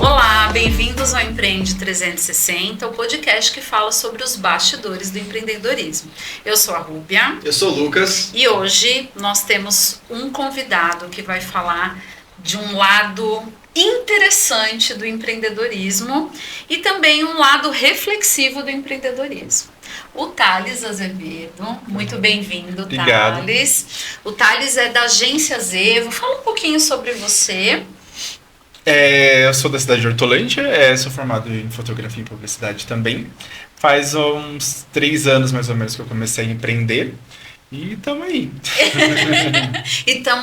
Olá, bem-vindos ao Empreende 360, o podcast que fala sobre os bastidores do empreendedorismo. Eu sou a Rúbia. Eu sou o Lucas. E hoje nós temos um convidado que vai falar de um lado interessante do empreendedorismo e também um lado reflexivo do empreendedorismo. O Thales Azevedo, muito bem-vindo, Thales. O Thales é da Agência Zevo. Fala um pouquinho sobre você. Eu sou da cidade de Hortolândia, sou formado em fotografia e publicidade também. Faz uns 3 anos mais ou menos que eu comecei a empreender e estamos aí. Então,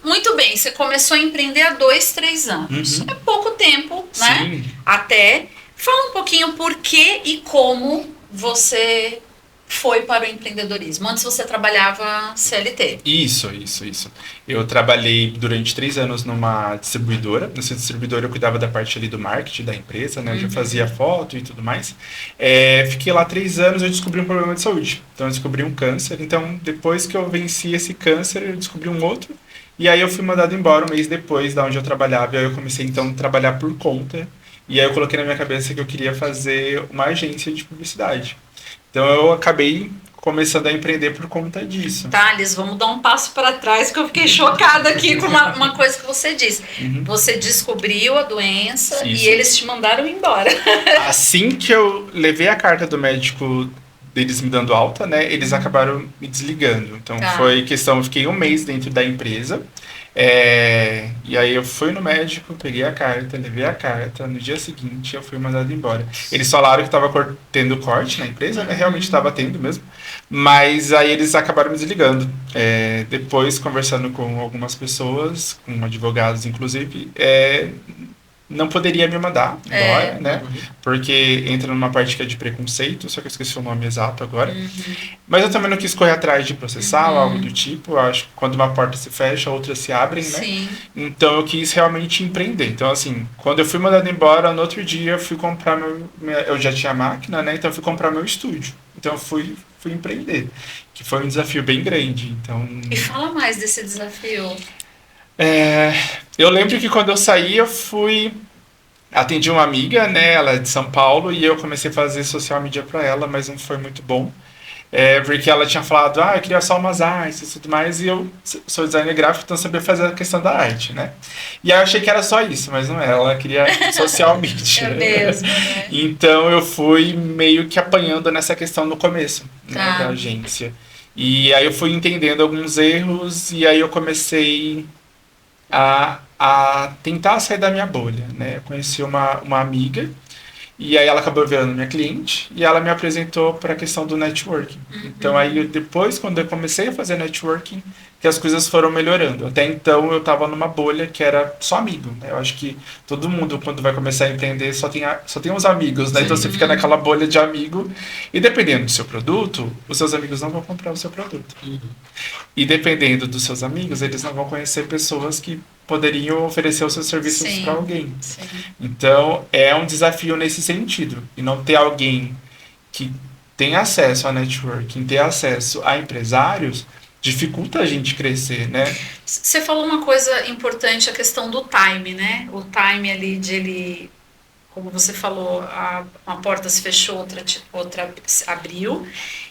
muito bem, você começou a empreender há 2, 3 anos. É pouco tempo, né? Sim. Até. Fala um pouquinho por que e como você foi para o empreendedorismo. Antes você trabalhava CLT. Isso. Eu trabalhei durante 3 anos numa distribuidora. Nessa distribuidora eu cuidava da parte ali do marketing da empresa, né? Onde eu fazia foto e tudo mais. Fiquei lá 3 anos e eu descobri um problema de saúde. Então eu descobri um câncer. Então depois que eu venci esse câncer, eu descobri um outro. E aí eu fui mandado embora um mês depois da onde eu trabalhava. E aí eu comecei então a trabalhar por conta. E aí eu coloquei na minha cabeça que eu queria fazer uma agência de publicidade. Então eu acabei começando a empreender por conta disso. Thales, vamos dar um passo para trás, que eu fiquei chocada aqui com uma coisa que você disse. Você descobriu a doença e eles te mandaram embora. Assim que eu levei a carta do médico deles me dando alta, né, eles acabaram me desligando. Então foi questão, eu fiquei 1 mês dentro da empresa. E aí eu fui no médico, peguei a carta, levei a carta, no dia seguinte eu fui mandado embora. Eles falaram que estava tendo corte na empresa, né? Realmente estava tendo mesmo, mas aí eles acabaram me desligando. Depois, conversando com algumas pessoas, com advogados inclusive, não poderia me mandar embora, né? Porque entra numa parte que é de preconceito, só que eu esqueci o nome exato agora. Mas eu também não quis correr atrás de processar, algo do tipo. Eu acho que quando uma porta se fecha, outras se abrem, né? Sim. Então eu quis realmente empreender. Então, assim, quando eu fui mandado embora, no outro dia eu fui comprar eu já tinha máquina, né? Então eu fui comprar meu estúdio. Então eu fui empreender, que foi um desafio bem grande. Então... E fala mais desse desafio. Eu lembro que quando eu saí, atendi uma amiga, né, ela é de São Paulo, e eu comecei a fazer social media pra ela, mas não foi muito bom. Porque ela tinha falado, eu queria só umas artes e tudo mais, e eu sou designer gráfico, então eu sabia fazer a questão da arte, né? E aí eu achei que era só isso, mas não era, ela queria social media. É mesmo, né? Então eu fui meio que apanhando nessa questão no começo, né, da agência. E aí eu fui entendendo alguns erros, e aí eu comecei a tentar sair da minha bolha, né? Eu conheci uma amiga, e aí ela acabou virando minha cliente, e ela me apresentou para a questão do networking. Então aí depois, quando eu comecei a fazer networking, que as coisas foram melhorando. Até então eu estava numa bolha que era só amigo, né? Eu acho que todo mundo, quando vai começar a empreender, só tem os amigos, né? Então você fica naquela bolha de amigo, e dependendo do seu produto, os seus amigos não vão comprar o seu produto. E dependendo dos seus amigos, eles não vão conhecer pessoas que poderiam oferecer os seus serviços para alguém. Sim. Então, é um desafio nesse sentido. E não ter alguém que tem acesso a networking, ter acesso a empresários, dificulta a gente crescer, né? Você falou uma coisa importante, a questão do time, né? O time ali de ele, como você falou, uma porta se fechou, outra abriu.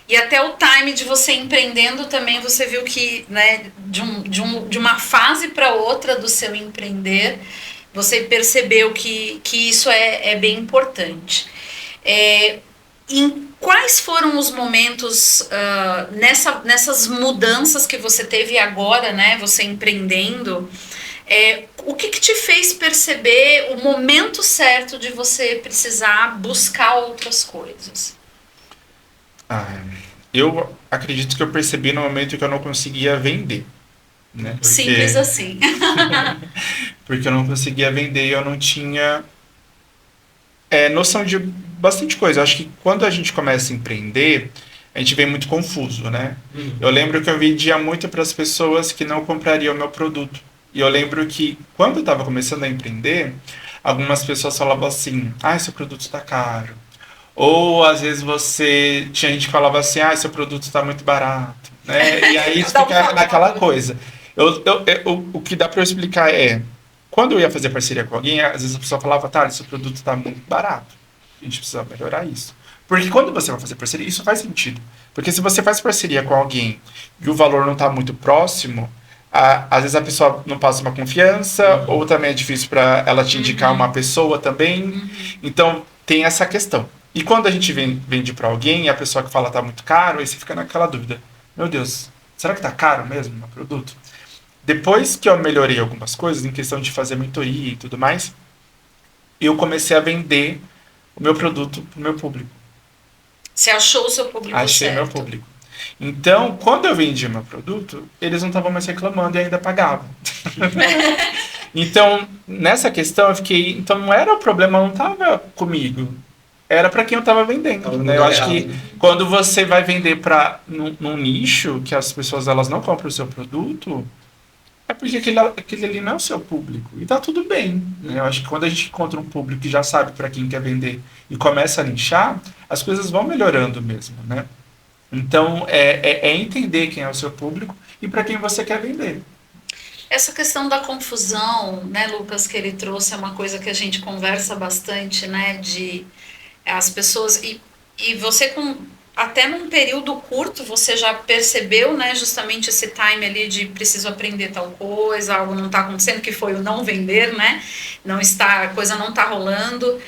E até o time de você empreendendo também, você viu que, né, de uma fase para outra do seu empreender, você percebeu que isso é bem importante. Em quais foram os momentos nessas mudanças que você teve agora, né, você empreendendo, o que te fez perceber o momento certo de você precisar buscar outras coisas? Eu acredito que eu percebi no momento que eu não conseguia vender, né? Simples assim. Porque eu não conseguia vender e eu não tinha noção de bastante coisa. Eu acho que quando a gente começa a empreender, a gente vem muito confuso, né? Eu lembro que eu vendia muito para as pessoas que não comprariam o meu produto. E eu lembro que quando eu estava começando a empreender, algumas pessoas falavam assim, seu produto está caro. Ou, às vezes, tinha gente que falava assim, seu produto está muito barato, né? E aí isso fica naquela coisa. O que dá para eu explicar é, quando eu ia fazer parceria com alguém, às vezes a pessoa falava, tá, esse produto está muito barato, a gente precisa melhorar isso. Porque quando você vai fazer parceria, isso faz sentido. Porque se você faz parceria com alguém e o valor não está muito próximo, às vezes a pessoa não passa uma confiança, ou também é difícil para ela te indicar uma pessoa também. Então, tem essa questão. E quando a gente vende para alguém e a pessoa que fala tá muito caro, aí você fica naquela dúvida. Meu Deus, será que tá caro mesmo o meu produto? Depois que eu melhorei algumas coisas, em questão de fazer mentoria e tudo mais, eu comecei a vender o meu produto pro meu público. Você achou o seu público Achei certo. meu público. Então, quando eu vendi o meu produto, eles não estavam mais reclamando e ainda pagavam. Então, nessa questão, eu fiquei... Então, não era o problema, não estava comigo. Era para quem eu estava vendendo. Né? Eu acho que quando você vai vender para num nicho, que as pessoas elas não compram o seu produto, é porque aquele ali não é o seu público. E tá tudo bem. Né? Eu acho que quando a gente encontra um público que já sabe para quem quer vender e começa a nichar, as coisas vão melhorando mesmo, né? Então, é entender quem é o seu público e para quem você quer vender. Essa questão da confusão, né, Lucas, que ele trouxe é uma coisa que a gente conversa bastante, né, de as pessoas... E você, até num período curto, você já percebeu, né, justamente esse time ali de preciso aprender tal coisa, algo não está acontecendo, que foi o não vender, né, a coisa não está rolando.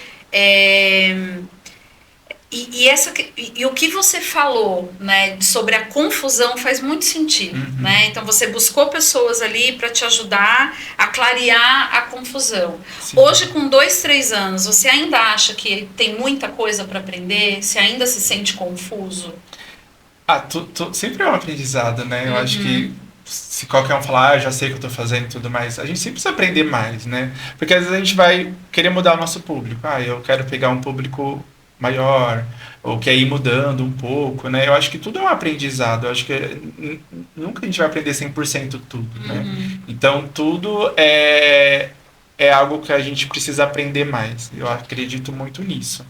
E o que você falou, né, sobre a confusão faz muito sentido, né? Então você buscou pessoas ali para te ajudar a clarear a confusão. Sim. Hoje, com 2, 3 anos, você ainda acha que tem muita coisa para aprender? Você ainda se sente confuso? Sempre é um aprendizado, né? Eu acho que se qualquer um falar, eu já sei o que eu tô fazendo e tudo mais, a gente sempre precisa aprender mais, né? Porque às vezes a gente vai querer mudar o nosso público. Eu quero pegar um público maior, ou quer ir mudando um pouco, né? Eu acho que tudo é um aprendizado. Eu acho que nunca a gente vai aprender 100% tudo, né? Então, tudo é algo que a gente precisa aprender mais. Eu acredito muito nisso.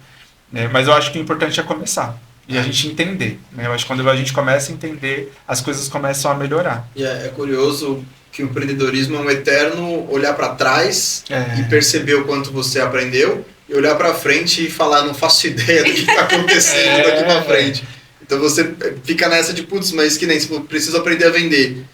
Né? Mas eu acho que o importante é começar. E a gente entender. Né? Eu acho que quando a gente começa a entender, as coisas começam a melhorar. E é curioso que o empreendedorismo é um eterno olhar para trás e perceber o quanto você aprendeu, e olhar para frente e falar, não faço ideia do que está acontecendo daqui para frente. Então você fica nessa de, putz, mas que nem, preciso aprender a vender.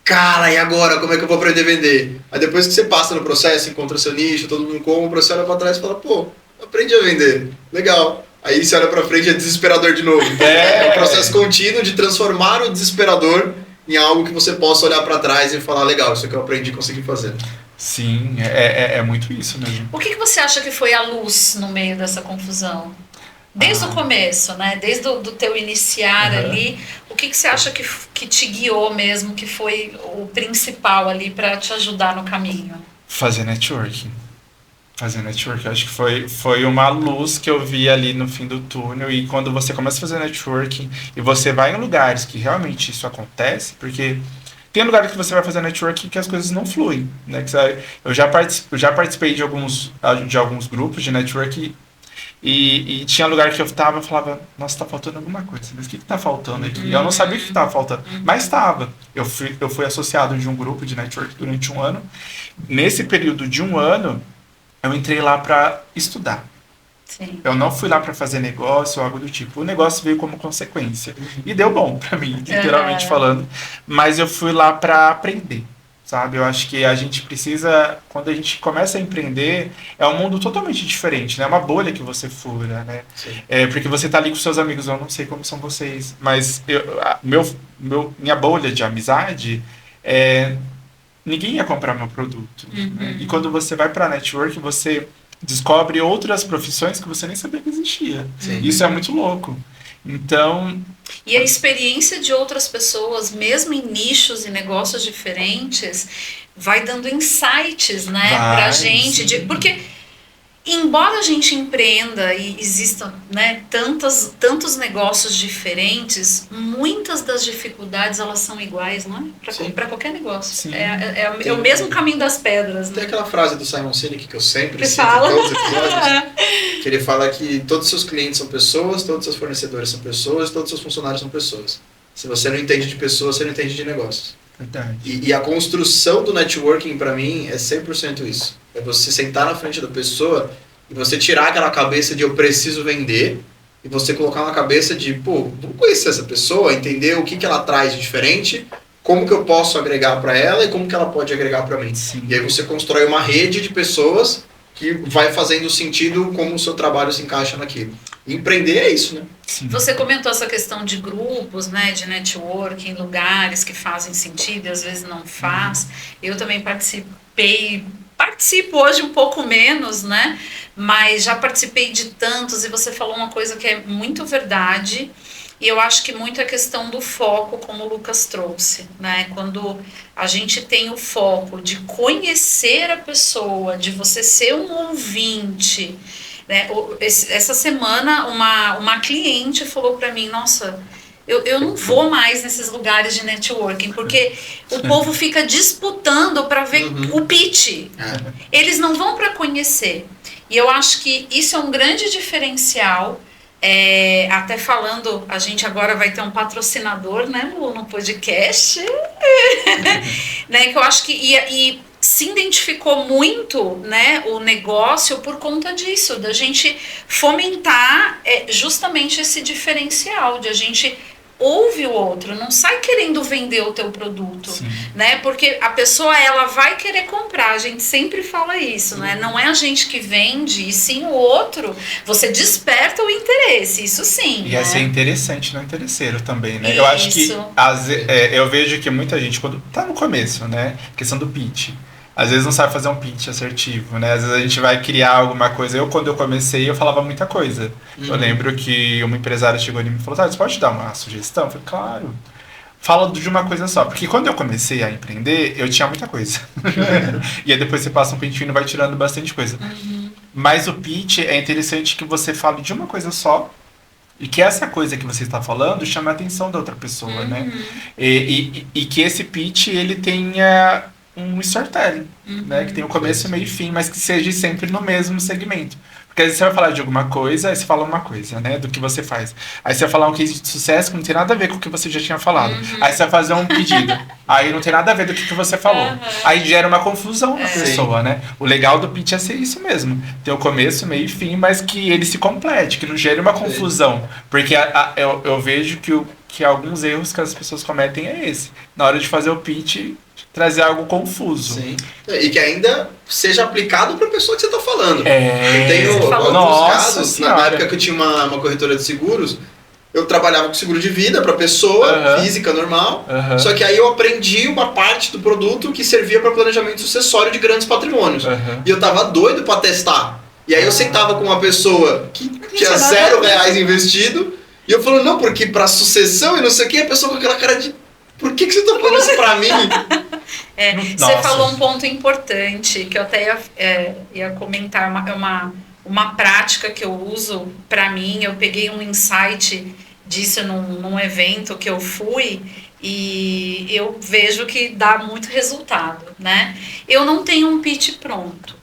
Cara, e agora? Como é que eu vou aprender a vender? Aí depois que você passa no processo, encontra seu nicho, todo mundo compra, você olha para trás e fala, pô, aprendi a vender. Legal. Aí você olha para frente e é desesperador de novo. É um processo contínuo de transformar o desesperador em algo que você possa olhar para trás e falar, legal, isso que eu aprendi e consegui fazer. Sim, é muito isso mesmo. O que você acha que foi a luz no meio dessa confusão? Desde o começo, né? Desde o teu iniciar ali, o que você acha que te guiou mesmo, que foi o principal ali para te ajudar no caminho? Fazer networking. Eu acho que foi uma luz que eu vi ali no fim do túnel. E quando você começa a fazer networking e você vai em lugares que realmente isso acontece, porque tem lugares que você vai fazer networking que as coisas não fluem, né? Eu já participei de alguns grupos de networking e tinha lugar que eu tava e falava, nossa, tá faltando alguma coisa, mas o que tá faltando aqui? Eu não sabia o que tava faltando, mas estava. Eu fui associado de um grupo de networking durante 1 ano. Nesse período de 1 ano, eu entrei lá para estudar. Sim. Eu não fui lá para fazer negócio ou algo do tipo. O negócio veio como consequência. E deu bom para mim, literalmente falando. Mas eu fui lá para aprender, sabe? Eu acho que a gente precisa... Quando a gente começa a empreender, é um mundo totalmente diferente, né? É uma bolha que você fura, né? Porque você tá ali com seus amigos. Eu não sei como são vocês, mas minha bolha de amizade ninguém ia comprar meu produto. Né? E quando você vai para network, você descobre outras profissões que você nem sabia que existia. Sim. Isso é muito louco. Então... E a experiência de outras pessoas, mesmo em nichos e negócios diferentes, vai dando insights, né, pra gente. Porque, embora a gente empreenda e existam, né, tantos negócios diferentes, muitas das dificuldades, elas são iguais, não é? Para qualquer negócio. É o mesmo caminho das pedras. Tem aquela frase do Simon Sinek que eu sempre cito em todos os episódios, que ele fala que todos os seus clientes são pessoas, todos os seus fornecedores são pessoas, todos os seus funcionários são pessoas. Se você não entende de pessoas, você não entende de negócios. Verdade. E a construção do networking, para mim, é 100% isso. É você sentar na frente da pessoa e você tirar aquela cabeça de eu preciso vender e você colocar na cabeça de, pô, vou conhecer essa pessoa, entender o que ela traz de diferente, como que eu posso agregar para ela e como que ela pode agregar para mim. Sim. E aí você constrói uma rede de pessoas que vai fazendo sentido como o seu trabalho se encaixa naquilo. E empreender é isso, né? Sim. Você comentou essa questão de grupos, né, de networking, lugares que fazem sentido e às vezes não faz. Eu também participo hoje um pouco menos, né, mas já participei de tantos e você falou uma coisa que é muito verdade. E eu acho que muito é questão do foco, como o Lucas trouxe, né? Quando a gente tem o foco de conhecer a pessoa, de você ser um ouvinte, né? Essa semana uma cliente falou para mim, nossa, eu não vou mais nesses lugares de networking, porque o povo fica disputando para ver o pitch. Eles não vão para conhecer. E eu acho que isso é um grande diferencial. Até falando, a gente agora vai ter um patrocinador, né, Lu, no podcast, né, que eu acho que e se identificou muito, né, o negócio por conta disso, da gente fomentar justamente esse diferencial, de a gente ouve o outro, não sai querendo vender o teu produto, né? Porque a pessoa, ela vai querer comprar, a gente sempre fala isso, né? Não é a gente que vende, e sim o outro. Você desperta o interesse, isso sim. E né? é ser interessante, não interesseiro também, né? Isso. Eu acho que eu vejo que muita gente, quando tá no começo, né? Questão do pitch. Às vezes não sabe fazer um pitch assertivo, né? Às vezes a gente vai criar alguma coisa. Quando eu comecei, eu falava muita coisa. Eu lembro que uma empresária chegou em mim e falou, você pode dar uma sugestão? Eu falei, claro. Fala de uma coisa só. Porque quando eu comecei a empreender, eu tinha muita coisa. E aí depois você passa um pentinho e vai tirando bastante coisa. Mas o pitch é interessante que você fale de uma coisa só, e que essa coisa que você está falando chame a atenção da outra pessoa, né? E que esse pitch, ele tenha um storytelling, né? Que tem um começo, meio e fim, mas que seja sempre no mesmo segmento. Porque às vezes você vai falar de alguma coisa, aí você fala uma coisa, né? Do que você faz. Aí você vai falar um case de sucesso que não tem nada a ver com o que você já tinha falado. Aí você vai fazer um pedido. Aí não tem nada a ver do que você falou. Aí gera uma confusão na pessoa, né? O legal do pitch é ser isso mesmo. Ter o começo, meio e fim, mas que ele se complete, que não gere uma confusão. Porque eu vejo que alguns erros que as pessoas cometem é esse. Na hora de fazer o pitch, trazer algo confuso. Sim. E que ainda seja aplicado para a pessoa que você está falando. Eu tenho Nossa casos, senhora. na época que eu tinha uma corretora de seguros, eu trabalhava com seguro de vida para pessoa física normal, só que aí eu aprendi uma parte do produto que servia para planejamento sucessório de grandes patrimônios. E eu tava doido para testar. E aí eu sentava com uma pessoa que tinha R$0 investido, e eu falando, não, porque para sucessão e não sei o que, a pessoa com aquela cara de, por que você tá falando isso para mim? Você falou um ponto importante, que eu até ia comentar, uma prática que eu uso para mim. Eu peguei um insight disso num evento que eu fui, e eu vejo que dá muito resultado, né? Eu não tenho um pitch pronto,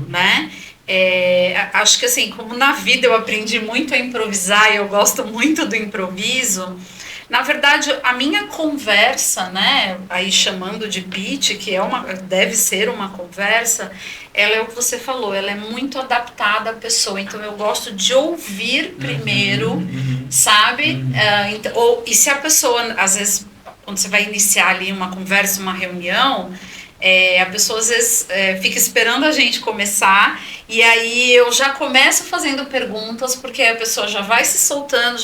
né? Acho que assim, como na vida eu aprendi muito a improvisar e eu gosto muito do improviso, na verdade, a minha conversa, né, aí chamando de pitch, que deve ser uma conversa, ela é o que você falou, ela é muito adaptada à pessoa. Então, eu gosto de ouvir primeiro, sabe? E se a pessoa, às vezes, quando você vai iniciar ali uma conversa, uma reunião, a pessoa às vezes fica esperando a gente começar, e aí eu já começo fazendo perguntas, porque a pessoa já vai se soltando,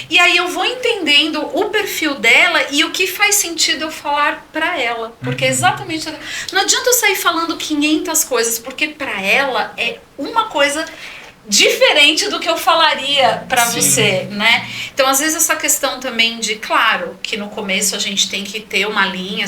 e aí eu vou entendendo o perfil dela e o que faz sentido eu falar para ela, porque exatamente, não adianta eu sair falando 500 coisas, porque para ela é uma coisa diferente do que eu falaria para você, né? Então, às vezes, essa questão também de, claro, que no começo a gente tem que ter uma linha,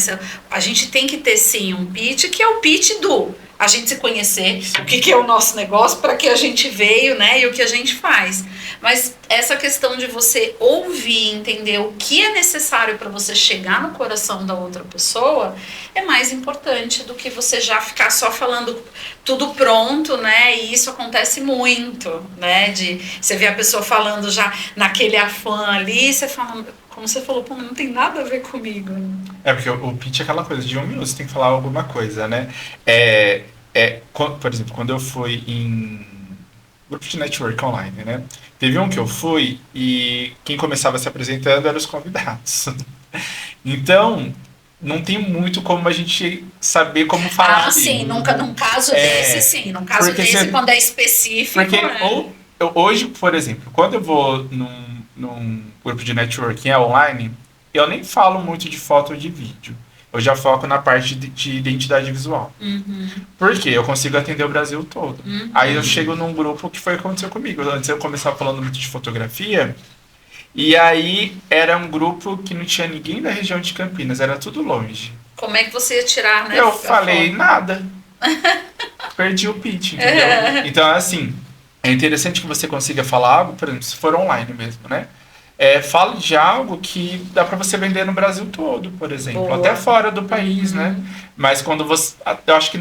a gente tem que ter, sim, um pitch, que é o pitch do a gente se conhecer, o que é o nosso negócio, para que a gente veio, né, e o que a gente faz. Mas essa questão de você ouvir, entender o que é necessário para você chegar no coração da outra pessoa é mais importante do que você já ficar só falando tudo pronto, né? E isso acontece muito, né? De você ver a pessoa falando já naquele afã ali, você fala, como você falou, pô, não tem nada a ver comigo. É porque o pitch é aquela coisa de 1 minuto, você tem que falar alguma coisa, né? Por exemplo, quando eu fui em grupo de network online, né? Teve um que eu fui e quem começava se apresentando eram os convidados. Então, não tem muito como a gente saber como falar. Ah, sim, num caso desse, sim. Num caso desse, quando é específico. Porque hoje, por exemplo, quando eu vou num grupo de networking online, eu nem falo muito de foto ou de vídeo. Eu já foco na parte de identidade visual. Uhum. Por quê? Eu consigo atender o Brasil todo. Uhum. Aí eu chego num grupo que foi o que aconteceu comigo. Antes eu começava falando muito de fotografia, e aí era um grupo que não tinha ninguém da região de Campinas, era tudo longe. Como é que você ia tirar, né? Eu falei nada. Perdi o pitch, entendeu? Então, assim, é interessante que você consiga falar algo, por exemplo, se for online mesmo, né? Fale de algo que dá para você vender no Brasil todo, por exemplo. Boa. Até fora do país, né? Mas quando você... Eu acho que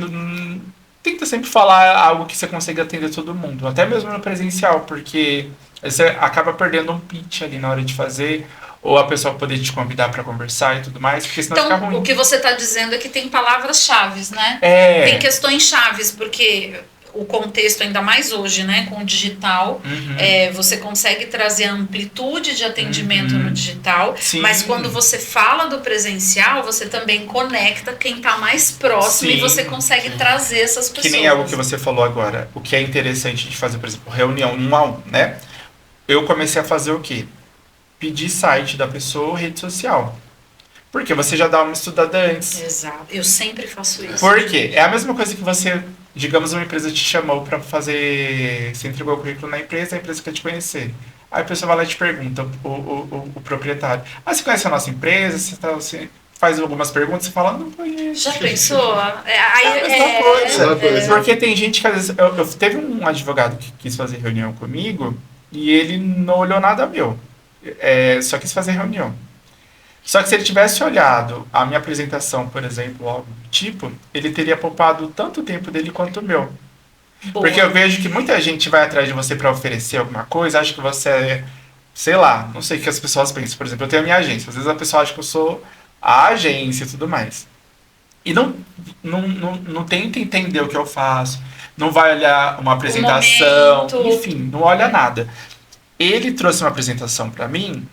tenta sempre falar algo que você consiga atender todo mundo. Até mesmo no presencial, porque você acaba perdendo um pitch ali na hora de fazer, ou a pessoa poder te convidar para conversar e tudo mais, porque senão então, fica ruim. O que você está dizendo é que tem palavras-chave, né? Tem questões chaves, porque o contexto, ainda mais hoje, né, com o digital, você consegue trazer a amplitude de atendimento no digital, Sim. mas quando você fala do presencial, você também conecta quem está mais próximo. Sim. E você consegue trazer essas pessoas. Que nem algo que você falou agora. O que é interessante de fazer, por exemplo, reunião 1 a 1, né? Eu comecei a fazer o quê? Pedir site da pessoa ou rede social. Porque você já dá uma estudada antes. Exato. Eu sempre faço isso. Por quê? É a mesma coisa que você... Digamos, uma empresa te chamou para fazer... Você entregou o currículo na empresa, a empresa quer te conhecer. Aí a pessoa vai lá e te pergunta, o proprietário. Você conhece a nossa empresa? Você faz algumas perguntas e fala, não conheço. Já pensou? É a mesma coisa. Porque tem gente que às vezes... Teve um advogado que quis fazer reunião comigo e ele não olhou nada meu. Só quis fazer reunião. Só que se ele tivesse olhado a minha apresentação, por exemplo, algo do tipo, ele teria poupado tanto tempo dele quanto o meu. Boa. Porque eu vejo que muita gente vai atrás de você para oferecer alguma coisa, acha que você é, sei lá, não sei o que as pessoas pensam. Por exemplo, eu tenho a minha agência. Às vezes a pessoa acha que eu sou a agência e tudo mais. E não tenta entender o que eu faço, não vai olhar uma apresentação, enfim, não olha nada. Ele trouxe uma apresentação para mim.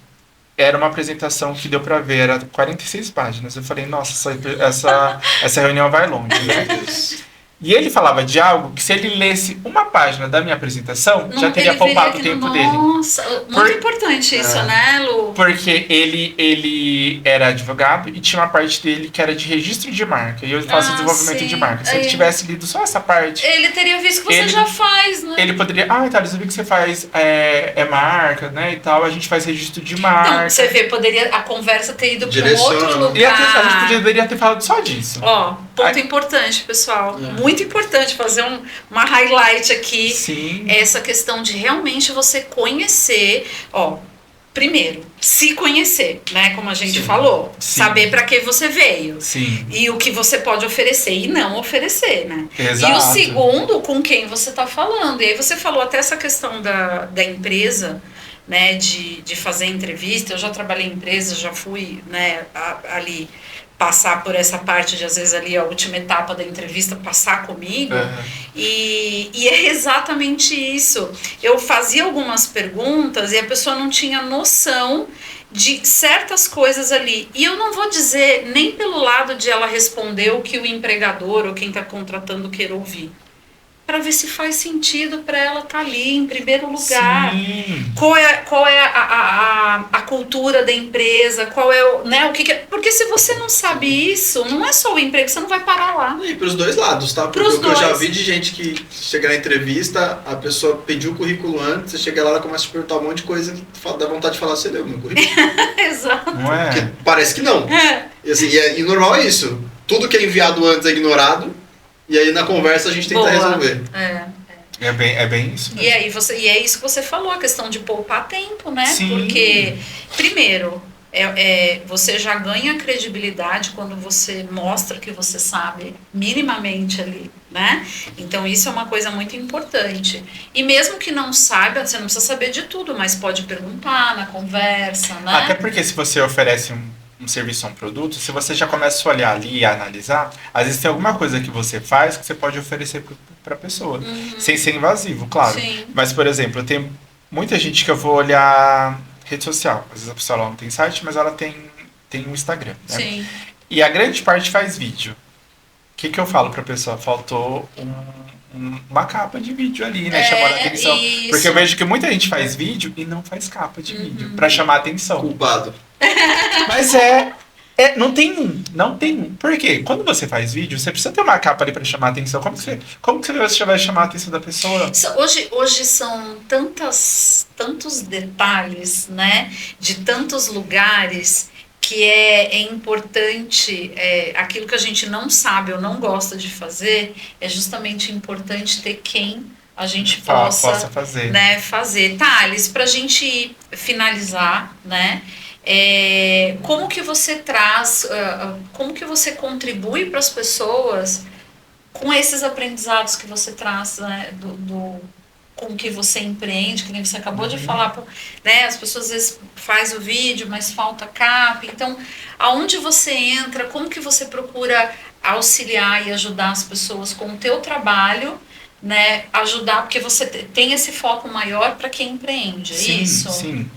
Era uma apresentação que deu pra ver, era 46 páginas. Eu falei, nossa, essa reunião vai longe, né? E ele falava de algo que se ele lesse uma página da minha apresentação, já teria poupado o tempo dele. Nossa, muito importante isso, né, Lu? Porque ele era advogado e tinha uma parte dele que era de registro de marca. E eu faço desenvolvimento de marca. Se ele tivesse lido só essa parte... Ele teria visto que você já faz, né? Ele poderia... Thales, eu vi que você faz marca, né, e tal. A gente faz registro de marca. Não, você vê, poderia a conversa ter ido para outro lugar. E a gente poderia ter falado só disso. Ponto importante, pessoal. Muito importante fazer uma highlight aqui. Sim. Essa questão de realmente você conhecer, primeiro, se conhecer, né, como a gente falou, saber para que você veio. Sim. E o que você pode oferecer e não oferecer, né? Exato. E o segundo, com quem você está falando. E aí você falou até essa questão da empresa, né, de fazer entrevista. Eu já trabalhei em empresa, já fui, né, ali passar por essa parte de, às vezes, ali a última etapa da entrevista passar comigo. E é exatamente isso. Eu fazia algumas perguntas e a pessoa não tinha noção de certas coisas ali. E eu não vou dizer nem pelo lado de ela responder o que o empregador ou quem está contratando quer ouvir, para ver se faz sentido para ela estar ali em primeiro lugar. Sim. Qual é a cultura da empresa, qual é o, né, o que é, porque se você não sabe isso, não é só o emprego, você não vai parar lá. E para os dois lados, tá? Porque o que eu já vi de gente que chega na entrevista, a pessoa pediu o currículo antes, você chega lá, ela começa a te perguntar um monte de coisa que dá vontade de falar, você leu meu currículo? Exato. Não é? Porque parece que não. E, assim, e normal é isso. Tudo que é enviado antes é ignorado. E aí na conversa a gente tenta resolver. É bem isso mesmo. E é isso que você falou, a questão de poupar tempo, né? Sim. Porque, primeiro, você já ganha credibilidade quando você mostra que você sabe minimamente ali, né? Então isso é uma coisa muito importante. E mesmo que não saiba, você não precisa saber de tudo, mas pode perguntar na conversa, né? Até porque se você oferece um serviço ou um produto, se você já começa a olhar ali e a analisar, às vezes tem alguma coisa que você faz que você pode oferecer para a pessoa, sem ser invasivo, claro. Sim. Mas, por exemplo, eu tenho muita gente que eu vou olhar rede social. Às vezes a pessoa não tem site, mas ela tem um Instagram, né? Sim. E a grande parte faz vídeo. O que eu falo para a pessoa? Faltou uma capa de vídeo ali, né? Chamando a atenção. Isso. Porque eu vejo que muita gente faz vídeo e não faz capa de vídeo para chamar a atenção. Culpado. Mas não tem um. Por quê? Quando você faz vídeo, você precisa ter uma capa ali para chamar a atenção. Como que você vai chamar a atenção da pessoa? Hoje são tantos detalhes, né? De tantos lugares que é importante, aquilo que a gente não sabe ou não gosta de fazer, é justamente importante ter quem a gente possa fazer. Né, fazer. Thales, para a gente finalizar, né? Como que você traz, como que você contribui para as pessoas com esses aprendizados que você traz, né, com que você empreende, que nem você acabou de falar, né, as pessoas às vezes faz o vídeo, mas falta capa. Então, aonde você entra, como que você procura auxiliar e ajudar as pessoas com o teu trabalho, né, ajudar, porque você tem esse foco maior para quem empreende, isso? Sim,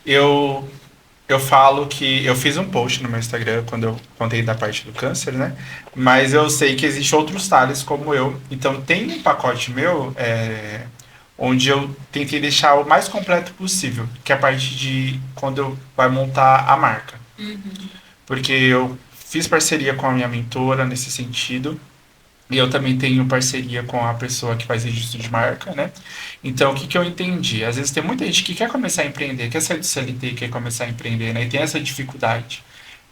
eu falo que eu fiz um post no meu Instagram quando eu contei da parte do câncer, né? Mas eu sei que existem outros Thales como eu. Então tem um pacote meu onde eu tentei deixar o mais completo possível, que é a parte de quando eu vai montar a marca. Porque eu fiz parceria com a minha mentora nesse sentido. E eu também tenho parceria com a pessoa que faz registro de marca, né? Então, o que eu entendi? Às vezes tem muita gente que quer começar a empreender, quer sair do CLT, quer começar a empreender, né? E tem essa dificuldade.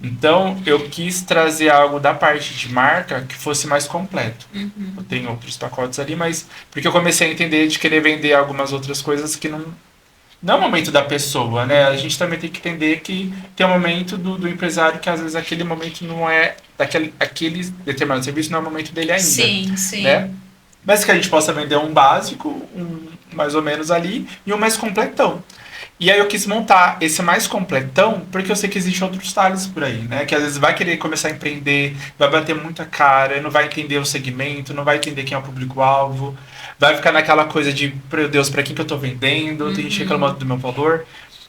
Então, eu quis trazer algo da parte de marca que fosse mais completo. Eu tenho outros pacotes ali, mas... Porque eu comecei a entender de querer vender algumas outras coisas que não é o momento da pessoa, né? A gente também tem que entender que tem um momento do empresário que às vezes aquele momento não é... Aquele determinado serviço não é o momento dele ainda. Sim. Né? Mas que a gente possa vender um básico, mais ou menos ali, e um mais completão. E aí eu quis montar esse mais completão, porque eu sei que existem outros Thales por aí, né? Que às vezes vai querer começar a empreender, vai bater muita cara, não vai entender o segmento, não vai entender quem é o público-alvo, vai ficar naquela coisa de, meu Deus, para quem que eu tô vendendo? Tem gente reclamando do meu valor.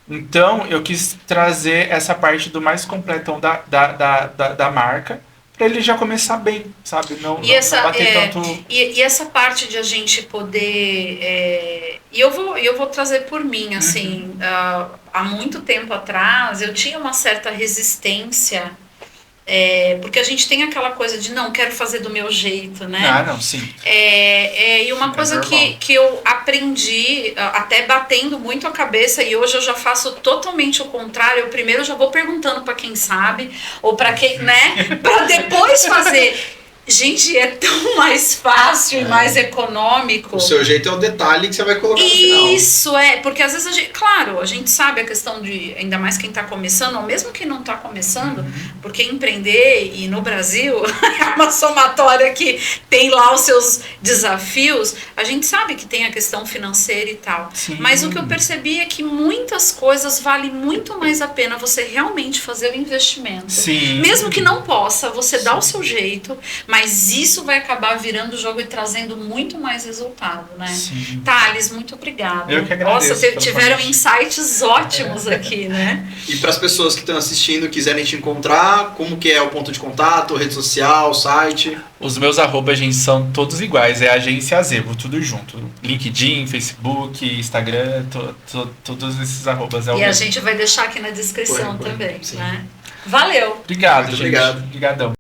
Então, eu quis trazer essa parte do mais completão da marca, para ele já começar bem, sabe? Não bater tanto... E essa parte de a gente poder... E eu vou trazer por mim, assim, há muito tempo atrás, eu tinha uma certa resistência, porque a gente tem aquela coisa de, não, quero fazer do meu jeito, né? Ah, não, sim. E uma coisa que eu aprendi, até batendo muito a cabeça, e hoje eu já faço totalmente o contrário. Eu primeiro já vou perguntando para quem sabe, ou para quem, né? Para depois fazer. Gente, é tão mais fácil e mais econômico. O seu jeito é o detalhe que você vai colocar no final. Isso, porque às vezes a gente sabe a questão de, ainda mais quem está começando, ou mesmo quem não está começando, porque empreender, e no Brasil, é uma somatória que tem lá os seus desafios, a gente sabe que tem a questão financeira e tal. Sim. Mas o que eu percebi é que muitas coisas vale muito mais a pena você realmente fazer o investimento. Sim. Mesmo que não possa, você dá o seu jeito, mas isso vai acabar virando o jogo e trazendo muito mais resultado, né? Sim. Thales, muito obrigada. Eu que agradeço. Nossa, tiveram insights ótimos aqui, né? E para as pessoas que estão assistindo, quiserem te encontrar, como que é o ponto de contato, rede social, site? Os meus arrobas, gente, são todos iguais. É Agência Azevo, tudo junto. LinkedIn, Facebook, Instagram, todos esses arrobas. E a gente vai deixar aqui na descrição também, sim. né? Valeu! Obrigado, Muito gente. obrigado. Obrigadão.